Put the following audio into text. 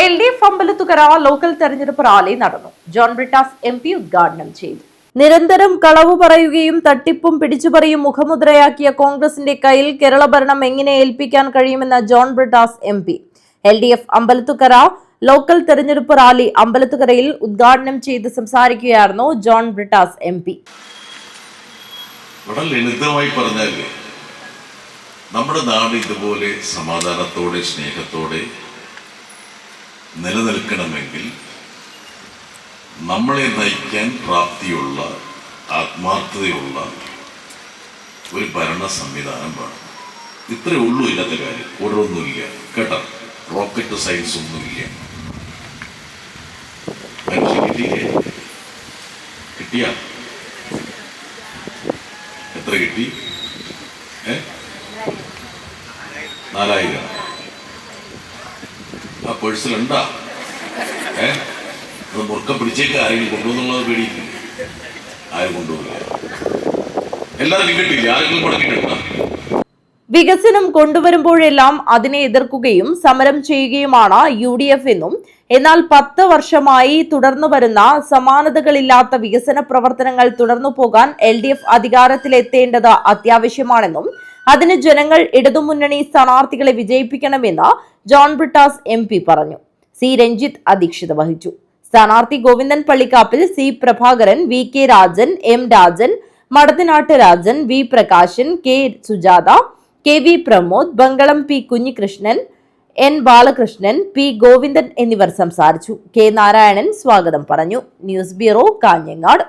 LDF Ambalathukara local തെരഞ്ഞെടുപ്പ് rally നടന്നു. John Brittas MP ഉദ്ഘാടനം ചെയ്തു. നിരന്തരം കളവ് പറയുകയും തട്ടിപ്പും പിടിച്ചുപറിയും മുഖമുദ്രയാക്കിയ കോൺഗ്രസിന്റെ കയ്യിൽ കേരള ഭരണം എങ്ങനെ ഏൽപ്പിക്കാൻ കഴിയുമെന്ന John Brittas MP LDF Ambalathukara local തെരഞ്ഞെടുപ്പ് റാലി അമ്പലത്തുകരയിൽ ഉദ്ഘാടനം ചെയ്ത് സംസാരിക്കുകയായിരുന്നു ജോൺ ബ്രിട്ടാസ് MP. വളരെ ലളിതമായി പറഞ്ഞാൽ നമ്മുടെ നാട് ഇതുപോലെ സമാധാനത്തോടെ സ്നേഹത്തോടെ നിലനിൽക്കണമെങ്കിൽ നമ്മളെ നയിക്കാൻ പ്രാപ്തിയുള്ള ആത്മാർത്ഥതയുള്ള ഒരു ഭരണ സംവിധാനം വേണം. ഇത്രേ ഉള്ളൂ, ഇല്ലാത്ത കാര്യം ഓരോന്നുമില്ല കേട്ടോ. റോക്കറ്റ് സയൻസ് ഒന്നുമില്ല. മനുഷ്യ കിട്ടിയ എത്ര കിട്ടി? 4000. ആ പേഴ്സിലുണ്ടാ? അത് മുറുക്കം പിടിച്ചേക്ക് ആരെങ്കിലും കൊണ്ടുവന്നുള്ളത് പേടിയില്ല. ആരും കൊണ്ടുപോകില്ല. എല്ലാവരും കിട്ടില്ല, ആരെങ്കിലും മുടക്കിയിട്ടുണ്ടാ? വികസനം കൊണ്ടുവരുമ്പോഴെല്ലാം അതിനെ എതിർക്കുകയും സമരം ചെയ്യുകയുമാണ് UDF എന്നും, എന്നാൽ 10 വർഷമായി തുടർന്നു വരുന്ന സമാനതകളില്ലാത്ത വികസന പ്രവർത്തനങ്ങൾ തുടർന്നു പോകാൻ LDF അധികാരത്തിലെത്തേണ്ടത് അത്യാവശ്യമാണെന്നും അതിന് ജനങ്ങൾ ഇടതുമുന്നണി സ്ഥാനാർത്ഥികളെ വിജയിപ്പിക്കണമെന്ന് ജോൺ ബ്രിട്ടാസ് MP പറഞ്ഞു. C. രഞ്ജിത്ത് അധ്യക്ഷത വഹിച്ചു. സ്ഥാനാർത്ഥി Govindan Pallikkappil, C. Prabhakaran, VK Rajan, M. Rajan, മടത്തിനാട്ട് Rajan, V. Prakashan, K. Sujatha, KV Pramod, Bangalam P. Kunhikrishnan, N. Balakrishnan, P. Govindan എന്നിവർ സംസാരിച്ചു. K. നാരായണൻ സ്വാഗതം പറഞ്ഞു. News bureau, Kanhangad.